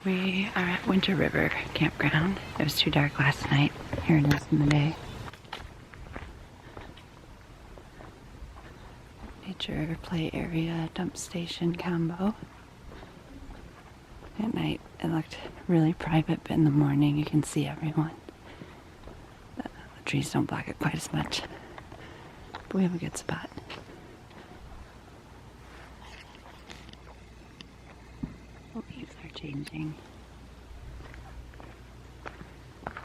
We are at Winter River Campground. It was too dark last night. Here it is in the day. Nature play area dump station combo. At night it looked really private, but in the morning you can see everyone. The trees don't block it quite as much. But we have a good spot. Leaves are changing.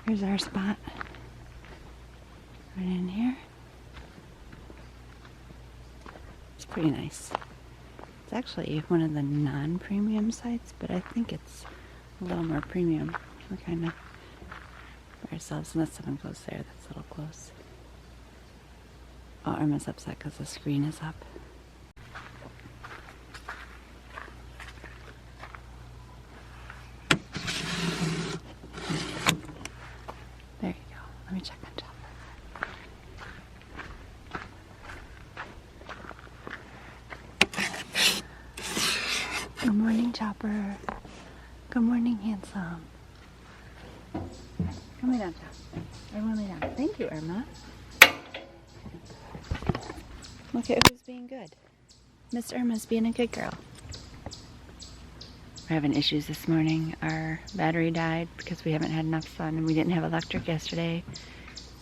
Here's our spot. Right in here. It's pretty nice. It's actually one of the non-premium sites, but I think it's a little more premium. We're kind of by ourselves, unless someone goes there. That's a little close. Oh, Irma's upset because the screen is up. There you go. Let me check on Chopper. Good morning, Chopper. Good morning, handsome. Come lay down, Chopper. Everyone lay down. Thank you, Irma. Look at who's being good. Miss Irma's being a good girl. We're having issues this morning. Our battery died because we haven't had enough sun, and we didn't have electric yesterday.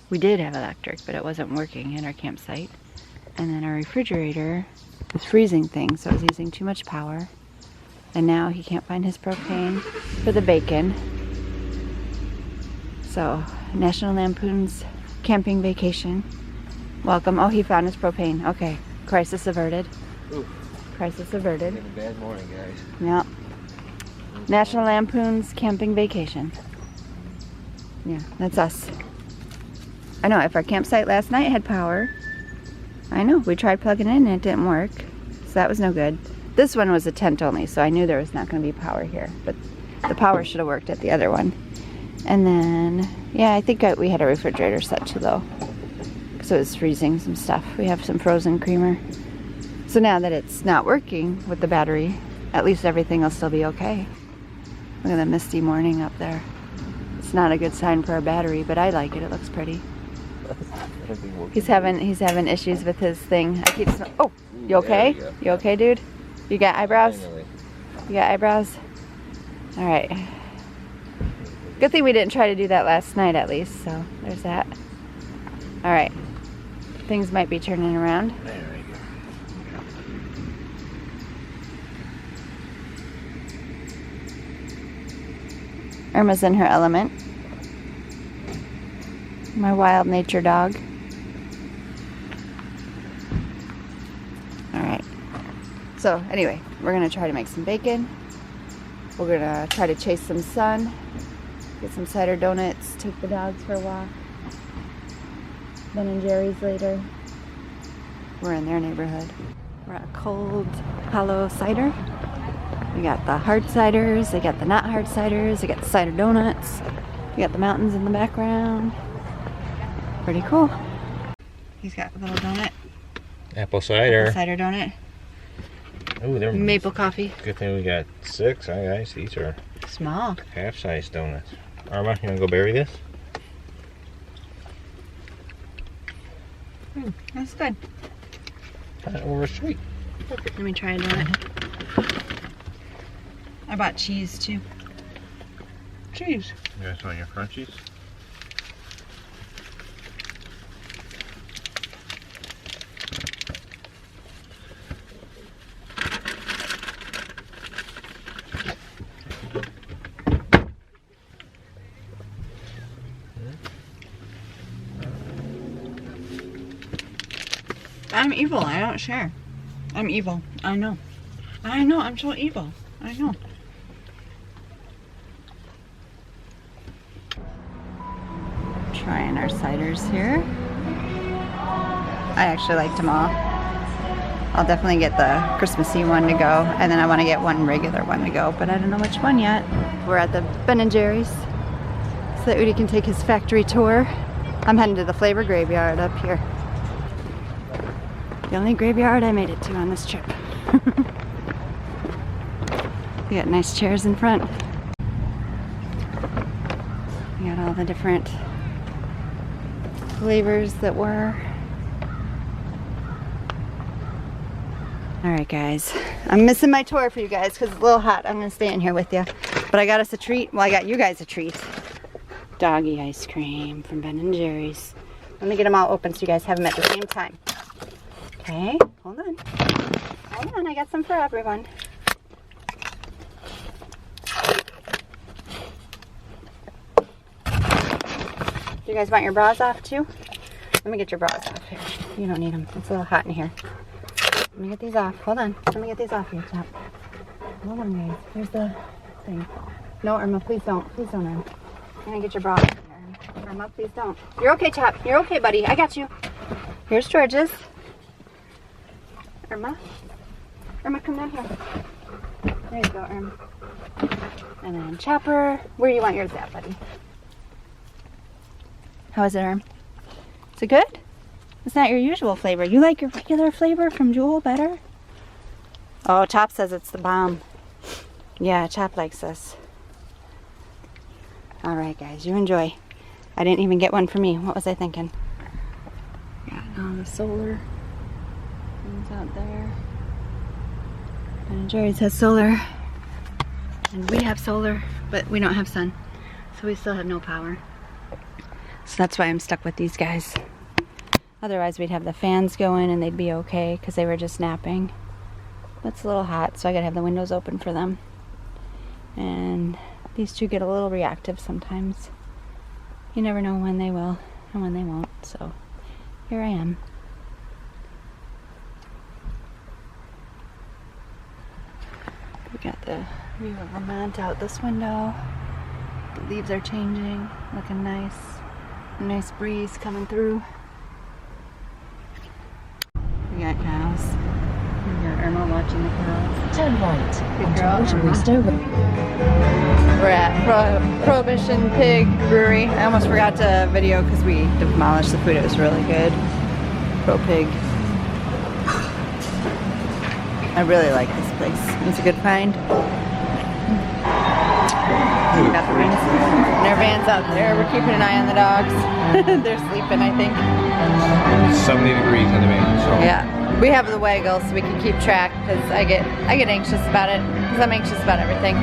We did have electric, but it wasn't working at our campsite. And then our refrigerator was freezing things, so it was using too much power. And now he can't find his propane for the bacon. So, National Lampoon's Camping Vacation. Welcome. Oh, he found his propane. Okay. Crisis averted. Oof. Crisis averted. It's been a bad morning, guys. Yeah. National Lampoon's Camping Vacation. Yeah, that's us. I know, if our campsite last night had power, I know, we tried plugging in and it didn't work. So that was no good. This one was a tent only, so I knew there was not going to be power here. But the power should have worked at the other one. And then, yeah, I think we had a refrigerator set too low. So it was freezing some stuff. We have some frozen creamer. So now that it's not working with the battery, at least everything will still be okay. Look at the misty morning up there. It's not a good sign for our battery, but I like it. It looks pretty. He's having issues with his thing. I keep oh, you okay? You okay, dude? You got eyebrows? Finally. You got eyebrows? All right. Good thing we didn't try to do that last night, at least. So there's that. All right. Things might be turning around. There we go. Irma's in her element. My wild nature dog. Alright. So, anyway, we're going to try to make some bacon. We're going to try to chase some sun. Get some cider donuts. Take the dogs for a walk. Ben and Jerry's later. We're in their neighborhood. We're at Cold Hollow Cider. We got the hard ciders, they got the not hard ciders, they got the cider donuts, we got the mountains in the background. Pretty cool. He's got a little donut. Apple cider. Apple cider donut. Ooh, they're Maple coffee. Good thing we got 6. Guys, these are Small. half-size donuts. Arma, you wanna go bury this? That's good. Over sweet. Let me try a donut. I bought cheese too. Cheese. You guys want your crunchies? I'm evil. I don't share. I'm evil. I know. I know. I'm so evil. I know. Trying our ciders here. I actually liked them all. I'll definitely get the Christmassy one to go, and then I want to get one regular one to go, but I don't know which one yet. We're at the Ben & Jerry's so that Udi can take his factory tour. I'm heading to the Flavor Graveyard up here. The only graveyard I made it to on this trip. We got nice chairs in front. We got all the different flavors that were. Alright guys, I'm missing my tour for you guys because it's a little hot. I'm going to stay in here with you. But I got us a treat. Well, I got you guys a treat. Doggy ice cream from Ben & Jerry's. Let me get them all open so you guys have them at the same time. Okay, hold on. Hold on, I got some for everyone. Do you guys want your bras off too? Let me get your bras off here. You don't need them. It's a little hot in here. Let me get these off. Hold on. Let me get these off your top. Hold on, guys. Here's the thing. No, Irma, please don't. Please don't, Irma. I'm gonna get your bra off here. Irma, please don't. You're okay, Chop. You're okay, buddy. I got you. Here's George's. Irma. Irma, come down here. There you go, Irma. And then Chopper. Where do you want yours at, buddy? How is it, Irma? Is it good? It's not your usual flavor. You like your regular flavor from Jewel better? Oh, Chop says it's the bomb. Yeah, Chop likes this. Alright guys, you enjoy. I didn't even get one for me. What was I thinking? Got all the solar things out there. And Jerry's has solar. And we have solar, but we don't have sun. So we still have no power. So that's why I'm stuck with these guys. Otherwise we'd have the fans going and they'd be okay because they were just napping. But it's a little hot, so I gotta have the windows open for them. And these two get a little reactive sometimes. You never know when they will and when they won't, so here I am. We got the view of Vermont out this window. The leaves are changing, looking nice. A nice breeze coming through. We got cows. We got Irma watching the cows. Turn right. Good girl, Irma. Irma. We're at Prohibition Pig Brewery. I almost forgot to video because we demolished the food. It was really good. Pro Pig. I really like this place. It's a good find. We got the rings. And our van's out there. We're keeping an eye on the dogs. They're sleeping, I think. 70 degrees in the van, so. Yeah. We have the waggle so we can keep track because I get anxious about it because I'm anxious about everything.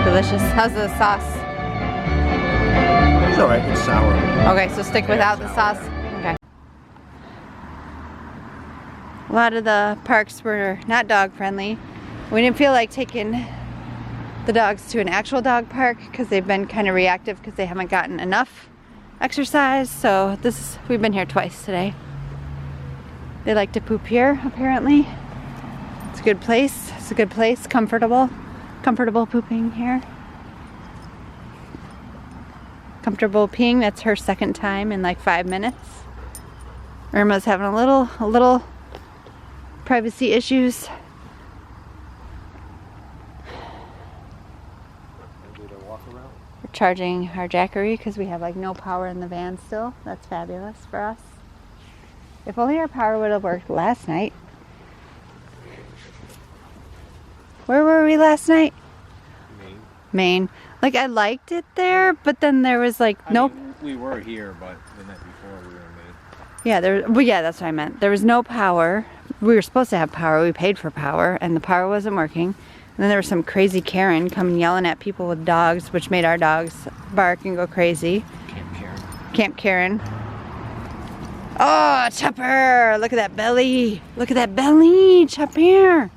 Delicious. How's the sauce? It's alright, it's sour. Okay, so stick without the sauce. Okay. A lot of the parks were not dog friendly. We didn't feel like taking the dogs to an actual dog park because they've been kind of reactive because they haven't gotten enough exercise. So we've been here twice today. They like to poop here apparently. It's a good place. It's a good place. Comfortable pooping here. Comfortable peeing. That's her second time in like 5 minutes. Irma's having a little privacy issues. We're charging our Jackery because we have like no power in the van still. That's fabulous for us. If only our power would have worked last night. Where were we last night? Maine. Like I liked it there, but then there was like nope. We were here, but the night before we were in Maine. Yeah, yeah, that's what I meant. There was no power. We were supposed to have power. We paid for power, and the power wasn't working. And then there was some crazy Karen coming yelling at people with dogs, which made our dogs bark and go crazy. Camp Karen. Oh, Chopper! Look at that belly! Look at that belly, Chopper!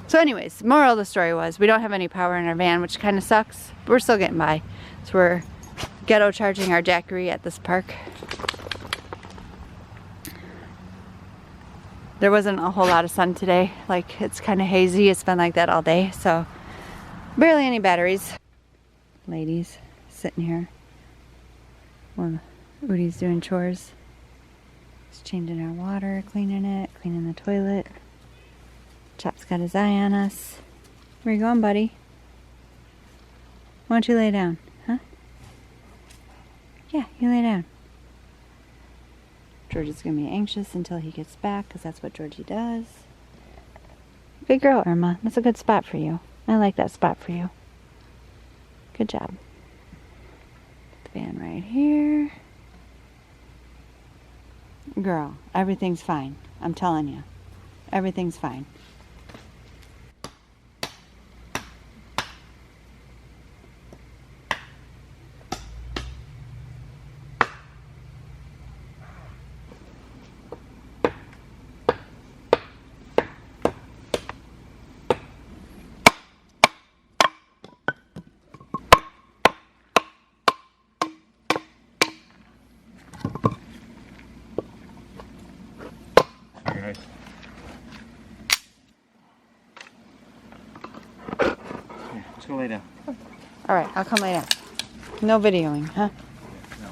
So anyways, moral of the story was we don't have any power in our van, which kind of sucks, but we're still getting by. So we're ghetto charging our Jackery at this park. There wasn't a whole lot of sun today. Like, it's kind of hazy. It's been like that all day, so barely any batteries. Ladies sitting here. Well, Udi's doing chores. He's changing our water, cleaning it, cleaning the toilet. Chop's got his eye on us. Where you going, buddy? Why don't you lay down, huh? Yeah, you lay down. George is going to be anxious until he gets back because that's what Georgie does. Good girl, Irma. That's a good spot for you. I like that spot for you. Good job. Fan right here. Girl, everything's fine. I'm telling you. Everything's fine. Very nice. Here, let's go lay down. All right, I'll come lay down. No videoing, huh? No.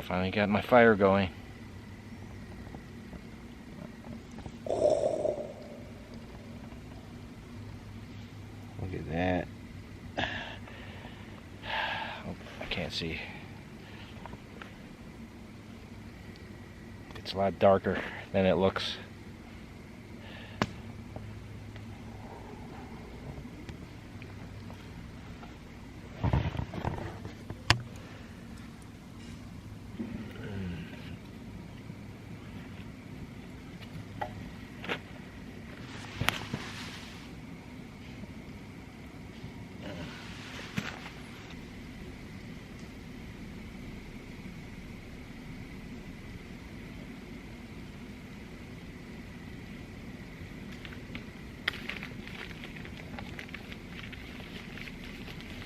Finally got my fire going. Look at that. Oh, I can't see. It's a lot darker than it looks.